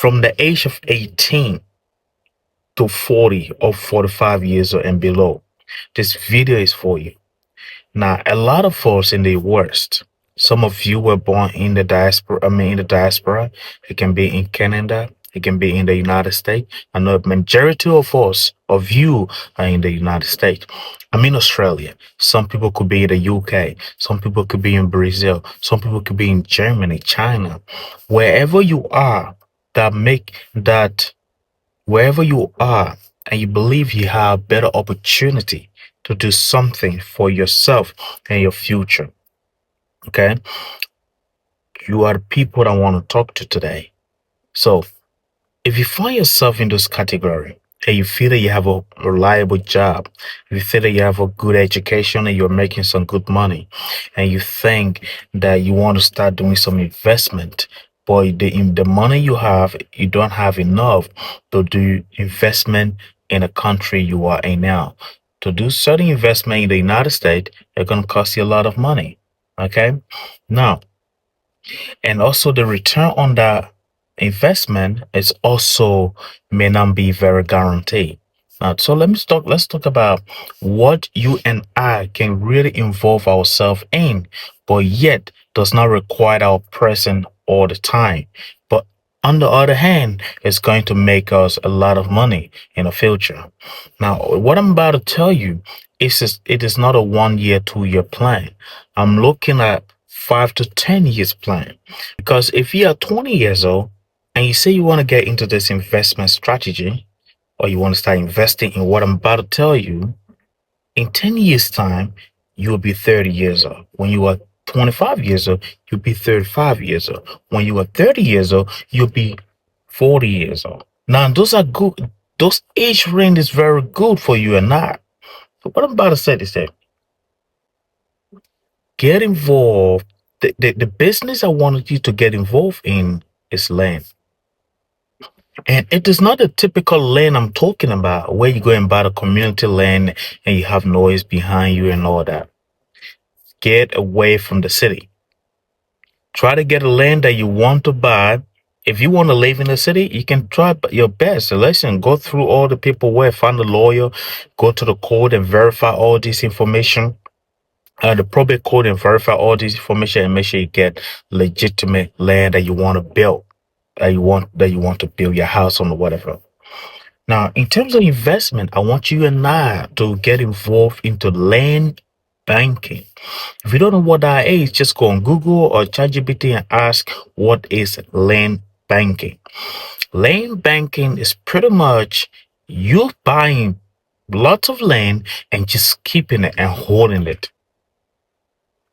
from the age of 18 to 40 or 45 years and below. This video is for you. Now, a lot of us in the West, some of you were born in the diaspora, in the diaspora. It can be in Canada, it can be in the United States. I know a majority of us, of you, are in the United States. I'm in Australia. Some people could be in the UK. Some people could be in Brazil. Some people could be in Germany, China. Wherever you are, that wherever you are and you believe you have better opportunity to do something for yourself and your future, okay, you are the people I want to talk to today. So if you find yourself in this category and you feel that you have a reliable job, if you feel that you have a good education and you're making some good money, and you think that you want to start doing some investment, but the money you have, you don't have enough to do investment in the country you are in now. To do certain investment in the United States, it's going to cost you a lot of money. Okay. Now, and also the return on that investment is also may not be very guaranteed. So let's talk about what you and I can really involve ourselves in, but yet does not require our presence all the time. But on the other hand, it's going to make us a lot of money in the future. Now, what I'm about to tell you it is not a 1 year, 2 year plan. I'm looking at 5 to 10 years plan. Because if you are 20 years old and you say you want to get into this investment strategy, or you want to start investing in what I'm about to tell you, in 10 years' time, you'll be 30 years old. When you are 25 years old, you'll be 35 years old. When you are 30 years old, you'll be 40 years old. Now, those are good. Those age range is very good for you and I. So what I'm about to say is that get involved. The business I wanted you to get involved in is land. And it is not a typical land I'm talking about where you go and buy the community land and you have noise behind you and all that. Get away from the city. Try to get a land that you want to buy. If you want to live in the city, you can try your best. Listen, go through all the paperwork, find a lawyer, go to the court and verify all this information, the probate code, and verify all this information and make sure you get legitimate land that you want to build, that you want to build your house on or whatever. Now, in terms of investment, I want you and I to get involved into land banking. If you don't know what that is, just go on Google or ChatGPT and ask what is land banking. Land banking is pretty much you buying lots of land and just keeping it and holding it.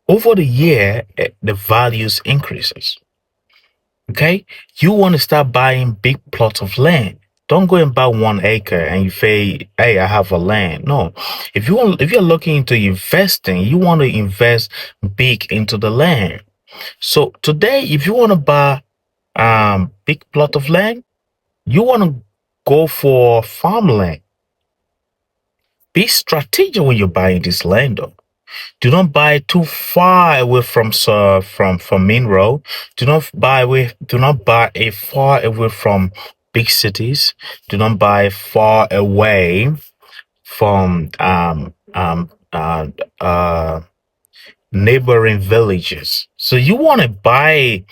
Over the year, the values increases. Okay, you want to start buying big plots of land. Don't go and buy 1 acre and you say, "Hey, I have a land." No, if you're looking into investing, you want to invest big into the land. So today, if you want to buy big plot of land, you want to go for farmland. Be strategic when you're buying this land, though. Do not buy too far away from main road. Do not buy a far away from big cities. Do not buy far away from neighboring villages. So you want to buy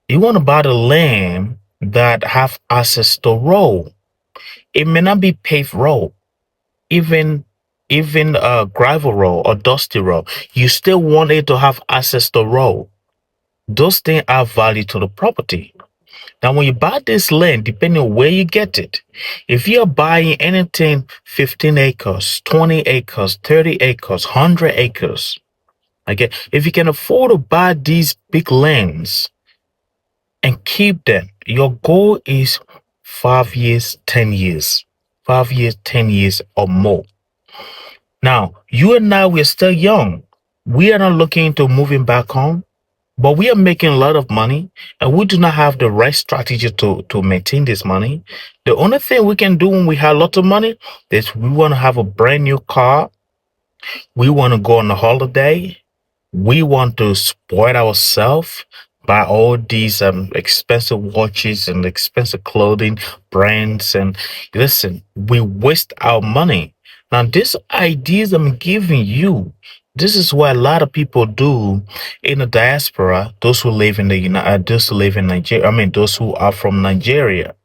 the land that have access to road. It may not be paved road, even gravel road or dusty road. You still want it to have access to road. Those things add value to the property. Now, when you buy this land, depending on where you get it, if you're buying anything 15 acres, 20 acres, 30 acres, 100 acres, okay, if you can afford to buy these big lands and keep them, your goal is 5 years, 10 years, 5 years, 10 years or more. Now, you and I, we're still young. We are not looking into moving back home, but we are making a lot of money and we do not have the right strategy to maintain this money. The only thing we can do when we have a lot of money is we want to have a brand new car. We want to go on a holiday. We want to spoil ourselves buy all these expensive watches and expensive clothing brands. And listen, we waste our money. Now, these ideas I'm giving you, this is what a lot of people do in the diaspora. Those who live in the United, those who live in Nigeria. I mean, those who are from Nigeria.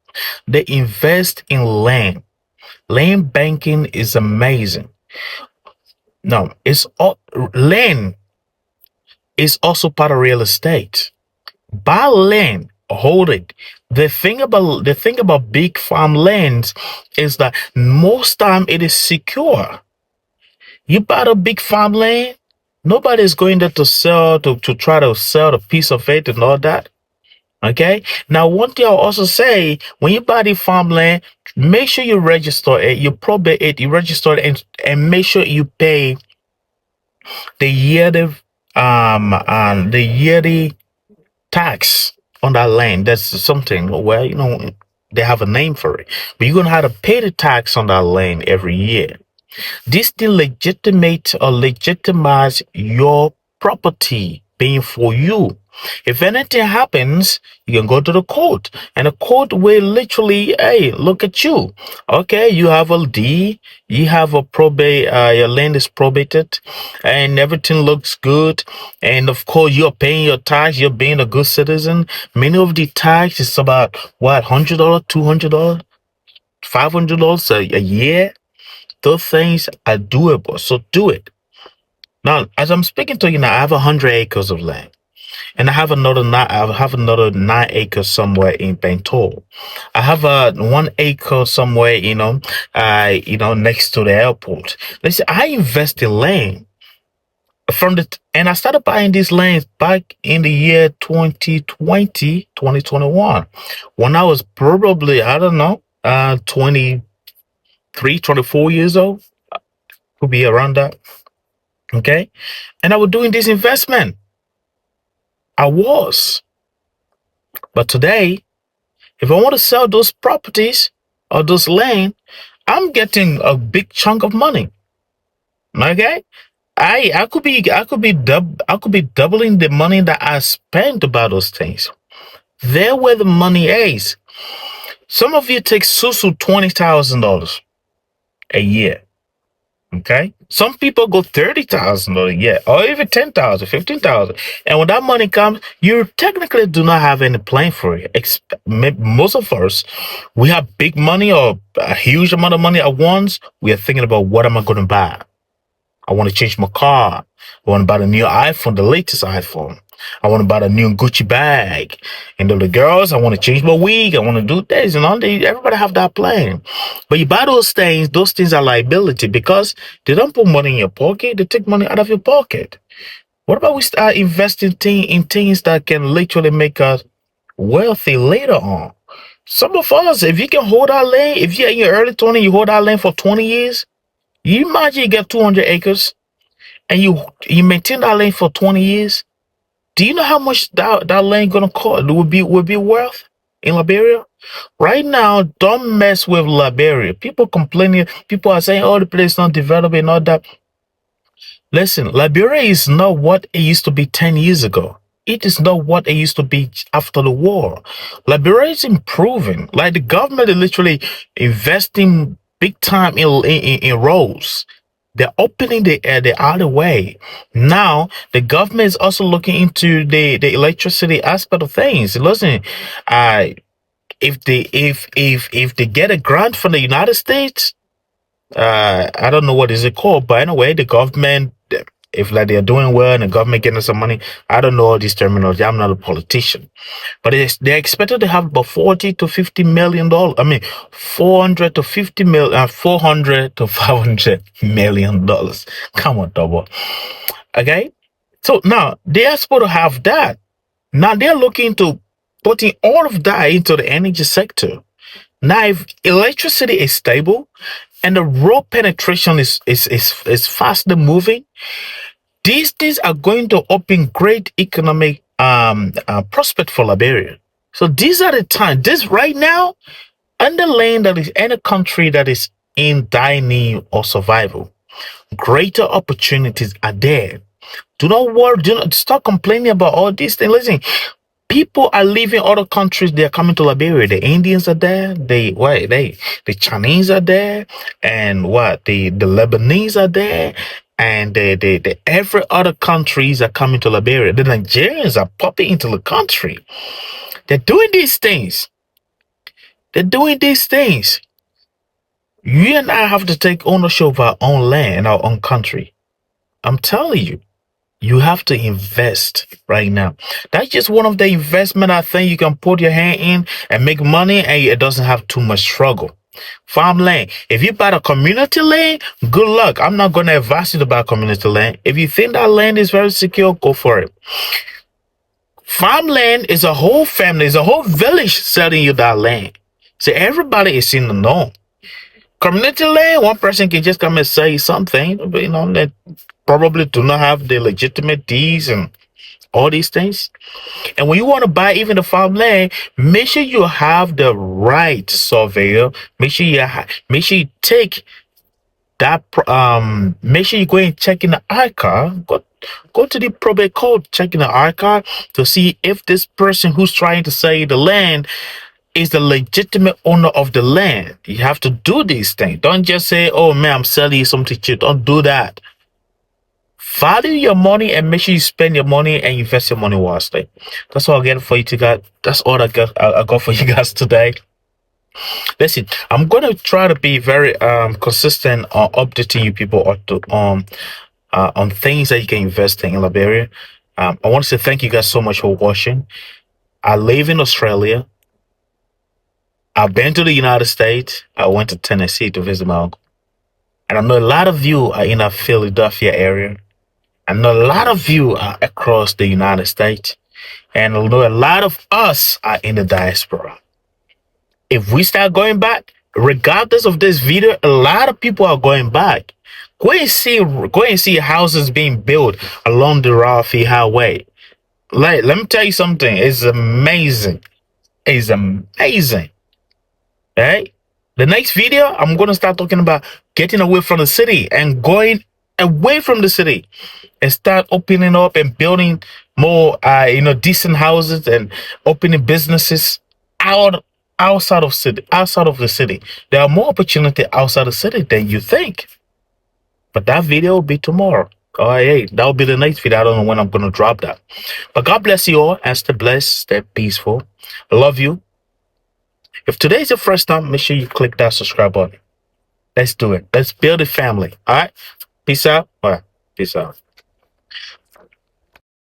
They invest in land. Land banking is amazing. No, it's all land is also part of real estate. Buy land, hold it. The thing about big farmlands is that most time it is secure. You buy a big farmland, nobody's going there to sell to try to sell a piece of it and all that. Okay. Now, one thing I'll also say, when you buy the farmland, make sure you register it, you probate it, you register it, and make sure you pay the yearly the yearly tax on that land. That's something where they have a name for it, but you're gonna have to pay the tax on that land every year. This still legitimate or legitimize your property being for you. If anything happens, you can go to the court, and the court will literally, hey, look at you. Okay, you have a D, you have a probate, your land is probated, and everything looks good. And of course, you're paying your tax, you're being a good citizen. Many of the tax is about what, $100, $200, $500 a year. Those things are doable, so do it. Now, as I'm speaking to you now, I have 100 acres of land, and I have another 9 acres somewhere in Bentol. I have a 1 acre somewhere, next to the airport. Listen, I invest in land and I started buying these lands back in the year 2020, 2021, when I was probably, I don't know, 23, 24 years old. Could be around that. Okay. And I was doing this investment. I was. But today, if I want to sell those properties or those land, I'm getting a big chunk of money. Okay. I could be doubling the money that I spent about those things. There where the money is. Some of you take susu $20,000 a year. Okay. Some people go 30,000 a year, or even 10,000, 15,000. And when that money comes, you technically do not have any plan for it. Most of us, we have big money or a huge amount of money at once. We are thinking about, what am I going to buy? I want to change my car. I want to buy the new iPhone, the latest iPhone. I want to buy the new Gucci bag. And the girls, I want to change my wig. I want to do this. And all. Everybody have that plan. But you buy those things are liability, because they don't put money in your pocket. They take money out of your pocket. What about we start investing in things that can literally make us wealthy later on? Some of us, if you can hold our land, if you're in your early 20s, you hold our land for 20 years, you imagine you get 200 acres and you maintain that land for 20 years. Do you know how much that land gonna cost? Would be worth in Liberia? Right now, don't mess with Liberia. People complaining. People are saying, "Oh, the place is not developing," all that. Listen, Liberia is not what it used to be 10 years ago. It is not what it used to be after the war. Liberia is improving. Like, the government is literally investing big time in roads. They're opening the alleyway. Now, the government is also looking into the electricity aspect of things. Listen, uh, if they get a grant from the United States, I don't know what is it called, but anyway, the government, if like they're doing well and the government getting some money, I don't know all these terminology. I'm not a politician, but they're expected to have about 40 to 50 million dollars. I mean, 400 to 50 million, 400 to 500 million dollars. Come on, double. Okay, so now they are supposed to have that. Now they're looking to putting all of that into the energy sector. Now, if electricity is stable and the road penetration is faster moving, these things are going to open great economic prospect for Liberia. So these are the time. This right now, underlying that is any country that is in dire need or survival, greater opportunities are there. Do not worry. Do not stop complaining about all these things. Listen, People are leaving other countries. They're coming to Liberia. The Indians are there. The Chinese are there, and what the Lebanese are there, and the every other countries are coming to Liberia. The Nigerians are popping into the country. They're doing these things. They're doing these things. You and I have to take ownership of our own land and our own country. I'm telling you. You have to invest right now. That's just one of the investment I think you can put your hand in and make money, and it doesn't have too much struggle. Farmland. If you buy a community land, good luck. I'm not going to advise you to buy community land. If you think that land is very secure, go for it. Farmland is a whole family, is a whole village selling you that land. So everybody is in the know. Community land, one person can just come and say something, but that probably do not have the legitimate deeds and all these things. And when you want to buy even the farmland, make sure you have the right surveyor. Make sure make sure you take that. Make sure you go and check in the archive. Go to the probate code, check in the archive to see if this person who's trying to sell the land is the legitimate owner of the land. You have to do these things. Don't just say, "Oh man, I'm selling you something cheap." Don't do that. Value your money and make sure you spend your money and invest your money wisely. That's all I get for you guys. That's all I got for you guys today. Listen, I'm gonna try to be very consistent on updating you people on things that you can invest in Liberia. I want to say thank you guys so much for watching. I live in Australia. I've been to the United States. I went to Tennessee to visit my uncle. And I know a lot of you are in the Philadelphia area. I know a lot of you are across the United States. And I know a lot of us are in the diaspora. If we start going back, regardless of this video, a lot of people are going back. Go and see houses being built along the Ralphie Highway. Like, let me tell you something. It's amazing. It's amazing. Right? The next video, I'm gonna start talking about getting away from the city and going away from the city and start opening up and building more, decent houses and opening businesses outside of the city. There are more opportunity outside the city than you think. But that video will be tomorrow. Oh, hey, that will be the next video. I don't know when I'm gonna drop that. But God bless you all and stay blessed, stay peaceful. I love you. If today is your first time, make sure you click that subscribe button. Let's do it. Let's build a family. All right. Peace out. All right. Peace out.